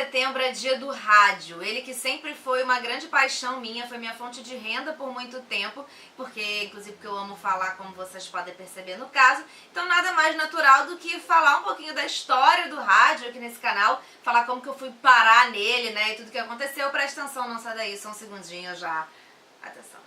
setembro é dia do rádio, ele que sempre foi uma grande paixão minha, foi minha fonte de renda por muito tempo, porque inclusive que eu amo falar, como vocês podem perceber no caso, então nada mais natural do que falar um pouquinho da história do rádio aqui nesse canal, falar como que eu fui parar nele, né, e tudo que aconteceu. Presta atenção, não sai daí, só um segundinho já, atenção.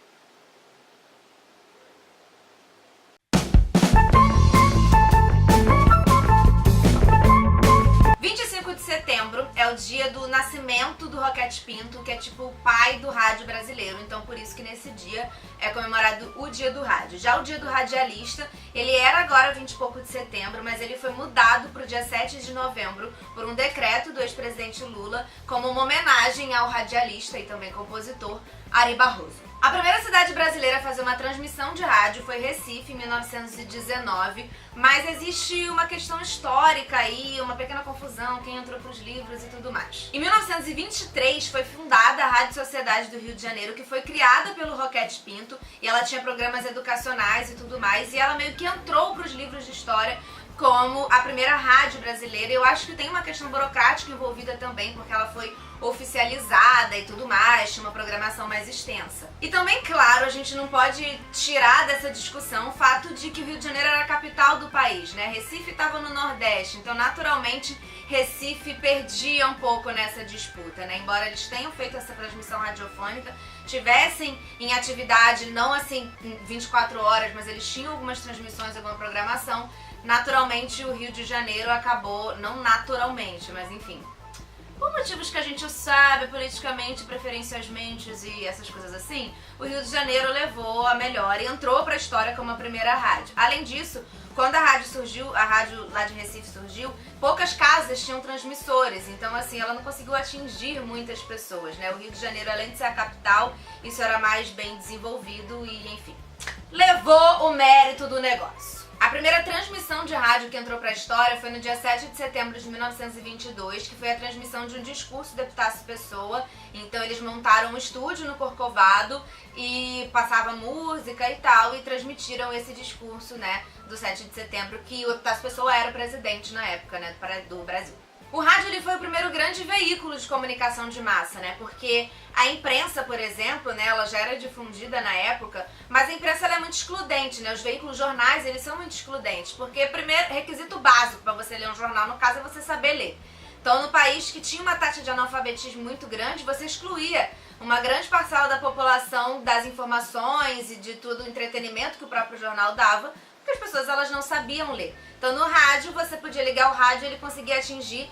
De setembro é o dia do nascimento do Roquete Pinto, que é tipo o pai do rádio brasileiro, então por isso que nesse dia é comemorado o dia do rádio. Já o dia do radialista, ele era agora 20 e pouco de setembro, mas ele foi mudado para o dia 7 de novembro por um decreto do ex-presidente Lula, como uma homenagem ao radialista e também compositor Ari Barroso. A primeira cidade brasileira a fazer uma transmissão de rádio foi Recife, em 1919, mas existe uma questão histórica aí, uma pequena confusão, quem entrou para os livros e tudo mais. Em 1923 foi fundada a Rádio Sociedade do Rio de Janeiro, que foi criada pelo Roquete Pinto, e ela tinha programas educacionais e tudo mais, e ela meio que entrou para os livros de história como a primeira rádio brasileira. Eu acho que tem uma questão burocrática envolvida também, porque ela foi oficializada e tudo mais, tinha uma programação mais extensa. E também, claro, a gente não pode tirar dessa discussão o fato de que o Rio de Janeiro era a capital do país, né? Recife estava no Nordeste, então naturalmente Recife perdia um pouco nessa disputa, né? Embora eles tenham feito essa transmissão radiofônica, tivessem em atividade, não assim 24 horas, mas eles tinham algumas transmissões, alguma programação, naturalmente o Rio de Janeiro acabou, não naturalmente, mas enfim, por motivos que a gente sabe, politicamente, preferencialmente e essas coisas assim, o Rio de Janeiro levou a melhor e entrou para a história como a primeira rádio. Além disso, quando a rádio surgiu, a rádio lá de Recife surgiu, poucas casas tinham transmissores, então assim, ela não conseguiu atingir muitas pessoas, né? O Rio de Janeiro, além de ser a capital, isso era mais bem desenvolvido e, enfim, levou o mérito do negócio. A primeira transmissão de rádio que entrou para a história foi no dia 7 de setembro de 1922, que foi a transmissão de um discurso do Epitácio Pessoa. Então eles montaram um estúdio no Corcovado e passavam música e tal, e transmitiram esse discurso, né, do 7 de setembro, que o Epitácio Pessoa era o presidente na época, né, do Brasil. O rádio ele foi o primeiro grande veículo de comunicação de massa, né? Porque a imprensa, por exemplo, né, ela já era difundida na época, mas a imprensa ela é muito excludente, né? Os veículos jornais, eles são muito excludentes, porque primeiro requisito básico para você ler um jornal, no caso, é você saber ler. Então, no país que tinha uma taxa de analfabetismo muito grande, você excluía uma grande parcela da população das informações e de todo o entretenimento que o próprio jornal dava, porque as pessoas elas não sabiam ler. Então no rádio, você podia ligar o rádio e ele conseguia atingir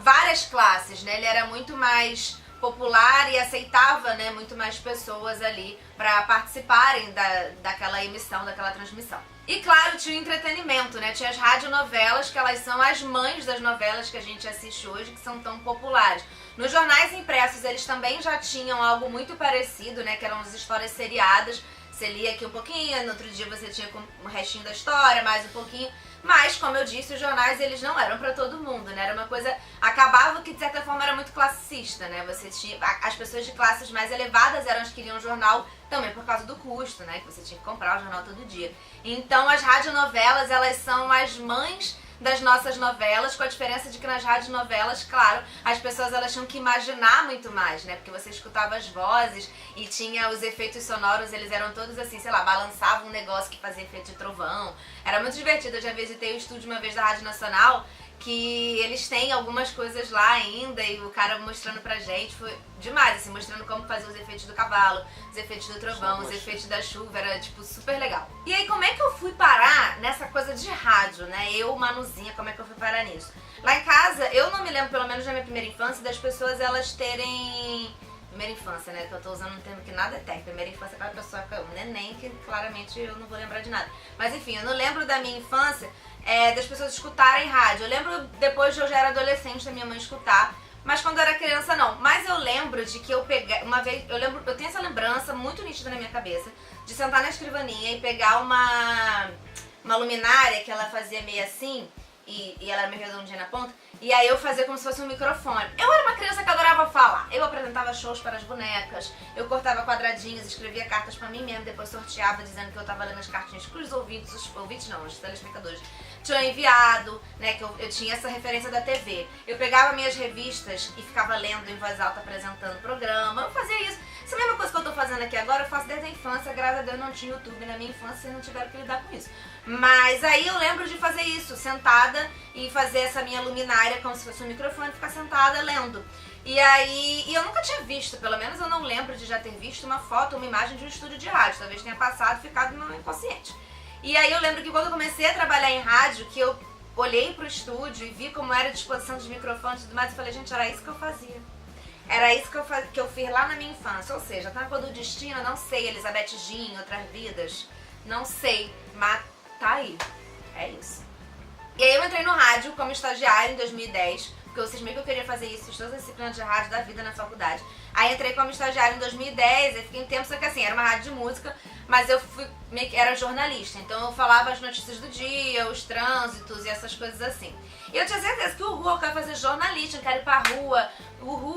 várias classes, né? Ele era muito mais popular e aceitava, né, muito mais pessoas ali para participarem daquela emissão, daquela transmissão. E claro, tinha o entretenimento, né? Tinha as radionovelas, que elas são as mães das novelas que a gente assiste hoje, que são tão populares. Nos jornais impressos, eles também já tinham algo muito parecido, né? Que eram as histórias seriadas. Você lia aqui um pouquinho, no outro dia você tinha o restinho da história, mais um pouquinho. Mas, como eu disse, os jornais eles não eram pra todo mundo, né? Era uma coisa... Acabava que, de certa forma, era muito classista, né? Você tinha... As pessoas de classes mais elevadas eram as que liam o jornal também por causa do custo, né? Que você tinha que comprar o jornal todo dia. Então, as radionovelas, elas são as mães das nossas novelas, com a diferença de que nas radionovelas, claro, as pessoas elas tinham que imaginar muito mais, né? Porque você escutava as vozes e tinha os efeitos sonoros, eles eram todos assim, sei lá, balançava um negócio que fazia efeito de trovão. Era muito divertido. Eu já visitei o estúdio uma vez da Rádio Nacional, que eles têm algumas coisas lá ainda, e o cara mostrando pra gente, foi demais, assim, mostrando como fazer os efeitos do cavalo, os efeitos do trovão, os efeitos da chuva, era, tipo, super legal. E aí, como é que eu fui parar nessa coisa de rádio, né? Eu, Manuzinha, como é que eu fui parar nisso? Lá em casa, eu não me lembro, pelo menos na minha primeira infância, das pessoas, elas terem... Primeira infância, né? Que eu tô usando um termo que nada é técnico. Primeira infância é aquela pessoa que é um neném, que claramente eu não vou lembrar de nada. Mas enfim, eu não lembro da minha infância das pessoas escutarem rádio. Eu lembro depois de eu já era adolescente da minha mãe escutar, mas quando eu era criança não. Mas eu lembro de que eu peguei, uma vez, eu tenho essa lembrança muito nítida na minha cabeça, de sentar na escrivaninha e pegar uma luminária que ela fazia meio assim, e ela era meio redondinha na ponta, e aí eu fazia como se fosse um microfone. Eu era uma criança que adorava falar. Eu apresentava shows para as bonecas, eu cortava quadradinhos, escrevia cartas pra mim mesma, depois sorteava dizendo que eu tava lendo as cartinhas pros ouvintes, os ouvintes não, os telespectadores, tinham enviado, né, que eu tinha essa referência da TV. Eu pegava minhas revistas e ficava lendo em voz alta, apresentando o programa. Eu fazia isso. Essa mesma coisa que eu tô fazendo aqui agora, eu faço desde a infância. Graças a Deus não tinha YouTube na minha infância e não tiveram que lidar com isso. Mas aí eu lembro de fazer isso, sentada e fazer essa minha luminária como se fosse um microfone, ficar sentada lendo. E aí, eu nunca tinha visto, pelo menos eu não lembro de já ter visto uma foto, uma imagem de um estúdio de rádio. Talvez tenha passado e ficado no meu inconsciente. E aí eu lembro que quando eu comecei a trabalhar em rádio, que eu olhei pro estúdio e vi como era a disposição dos microfones e tudo mais, eu falei, gente, era isso que eu fazia. Era isso que eu fiz lá na minha infância. Ou seja, tá na cor do destino, não sei, Elizabeth Jean, Outras Vidas, não sei, mas tá aí. É isso. E aí eu entrei no rádio como estagiária em 2010, porque eu cismei que eu queria fazer isso, fiz todas as disciplinas de rádio da vida na faculdade. Aí entrei como estagiária em 2010, aí fiquei um tempo, só que assim, era uma rádio de música, mas eu fui meio que era jornalista, então eu falava as notícias do dia, os trânsitos e essas coisas assim. E eu tinha certeza que eu quero fazer jornalista, eu quero ir pra rua,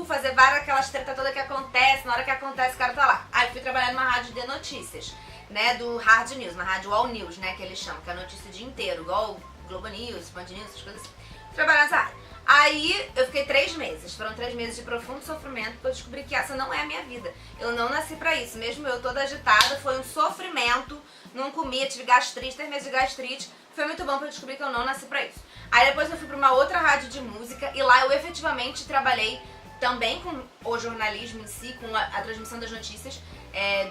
fazer várias aquelas tretas todas que acontecem, na hora que acontece o cara tá lá. Aí eu fui trabalhar numa rádio de notícias, né, do Hard News, uma rádio All News, né, que eles chamam, que é a notícia o dia inteiro, igual Globo News, Band News, essas coisas assim. Fui trabalhar nessa área. Aí eu fiquei 3 meses, foram 3 meses de profundo sofrimento, porque eu descobri que essa não é a minha vida. Eu não nasci pra isso, mesmo eu toda agitada, foi um sofrimento, não comia, tive gastrite, 3 meses de gastrite, foi muito bom pra eu descobrir que eu não nasci pra isso. Aí depois eu fui pra uma outra rádio de música e lá eu efetivamente trabalhei também com o jornalismo em si, com a transmissão das notícias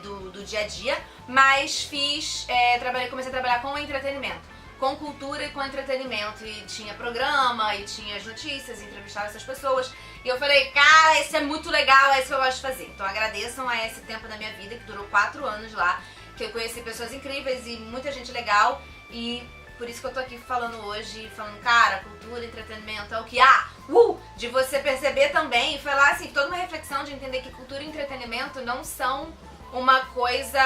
do dia a dia, mas comecei a trabalhar com o entretenimento. Com cultura e com entretenimento, e tinha programa, e tinha as notícias, e entrevistava essas pessoas, e eu falei, cara, isso é muito legal, é isso que eu gosto de fazer. Então agradeçam a esse tempo da minha vida, que durou 4 anos lá, que eu conheci pessoas incríveis e muita gente legal, e por isso que eu tô aqui falando hoje, falando, cara, cultura, entretenimento é o que há, de você perceber também, e foi lá assim, toda uma reflexão de entender que cultura e entretenimento não são uma coisa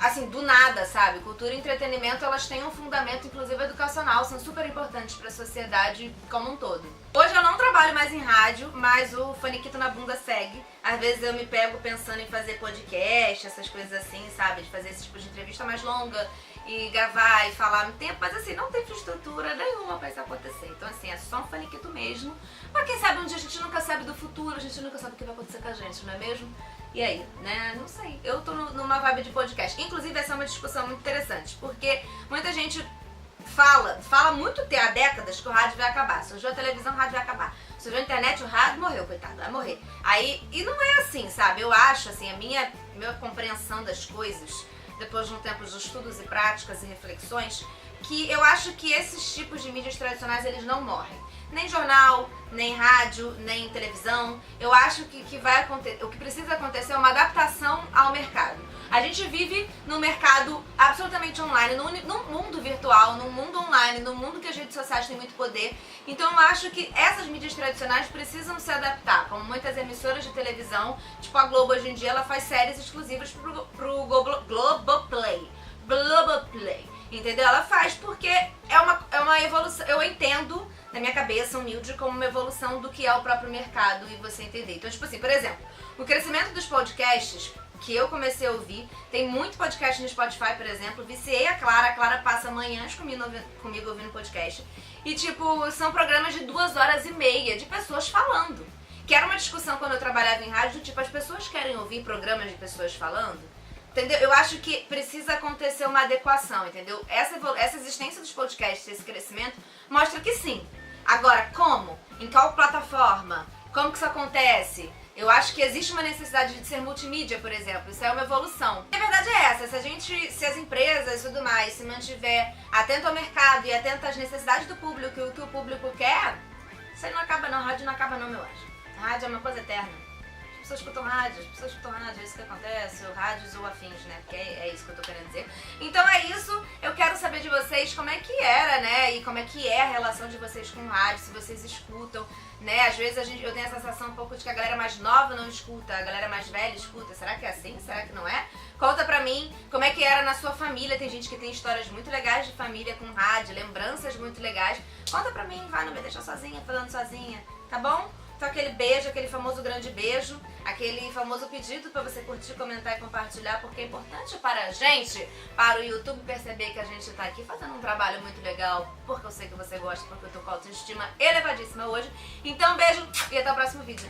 assim, do nada, sabe? Cultura e entretenimento, elas têm um fundamento, inclusive educacional, são super importantes pra sociedade como um todo. Hoje eu não trabalho mais em rádio, mas o Faniquito na Bunda segue. Às vezes eu me pego pensando em fazer podcast, essas coisas assim, sabe? De fazer esse tipo de entrevista mais longa e gravar e falar no tempo, mas assim, não tem estrutura nenhuma pra isso acontecer. Então assim, é só um Faniquito mesmo. Mas quem sabe um dia a gente nunca sabe do futuro, a gente nunca sabe o que vai acontecer com a gente, não é mesmo? E aí, né? Não sei. Eu tô numa vibe de podcast. Inclusive, essa é uma discussão muito interessante, porque muita gente fala muito há décadas que o rádio vai acabar. Surgiu a televisão, o rádio vai acabar. Surgiu a internet, o rádio morreu, coitado, vai morrer. Aí, e não é assim, sabe? Eu acho, assim, a minha compreensão das coisas, depois de um tempo de estudos e práticas e reflexões, que eu acho que esses tipos de mídias tradicionais, eles não morrem. Nem jornal, nem rádio, nem televisão. Eu acho que o que precisa acontecer é uma adaptação ao mercado. A gente vive num mercado absolutamente online, num mundo virtual, num mundo online, num mundo que as redes sociais têm muito poder. Então eu acho que essas mídias tradicionais precisam se adaptar, como muitas emissoras de televisão, tipo a Globo hoje em dia, ela faz séries exclusivas pro Globoplay. Entendeu? Ela faz porque é uma evolução, eu entendo na minha cabeça humilde como uma evolução do que é o próprio mercado e você entender. Então, tipo assim, por exemplo, o crescimento dos podcasts que eu comecei a ouvir, tem muito podcast no Spotify, por exemplo, viciei a Clara passa manhãs comigo ouvindo podcast, e tipo, são programas de 2h30 de pessoas falando, que era uma discussão quando eu trabalhava em rádio, tipo, as pessoas querem ouvir programas de pessoas falando? Entendeu? Eu acho que precisa acontecer uma adequação, entendeu? Essa existência dos podcasts, esse crescimento, mostra que sim. Agora, como? Em qual plataforma? Como que isso acontece? Eu acho que existe uma necessidade de ser multimídia, por exemplo. Isso é uma evolução. E a verdade é essa, se as empresas e tudo mais se mantiver atento ao mercado e atento às necessidades do público e o que o público quer, isso aí não acaba não, rádio não acaba não, meu anjo. Rádio é uma coisa eterna. As pessoas escutam rádio, é isso que acontece, ou rádios ou afins, né, porque é isso que eu tô querendo dizer. Então é isso, eu quero saber de vocês como é que era, né, e como é que é a relação de vocês com o rádio, se vocês escutam, né, às vezes eu tenho a sensação um pouco de que a galera mais nova não escuta, a galera mais velha escuta, será que é assim? Será que não é? Conta pra mim como é que era na sua família, tem gente que tem histórias muito legais de família com rádio, lembranças muito legais, conta pra mim, vai, não me deixa sozinha, falando sozinha, tá bom? Então aquele beijo, aquele famoso grande beijo, aquele famoso pedido pra você curtir, comentar e compartilhar, porque é importante para a gente, para o YouTube perceber que a gente tá aqui fazendo um trabalho muito legal, porque eu sei que você gosta, porque eu tô com a autoestima elevadíssima hoje. Então beijo e até o próximo vídeo.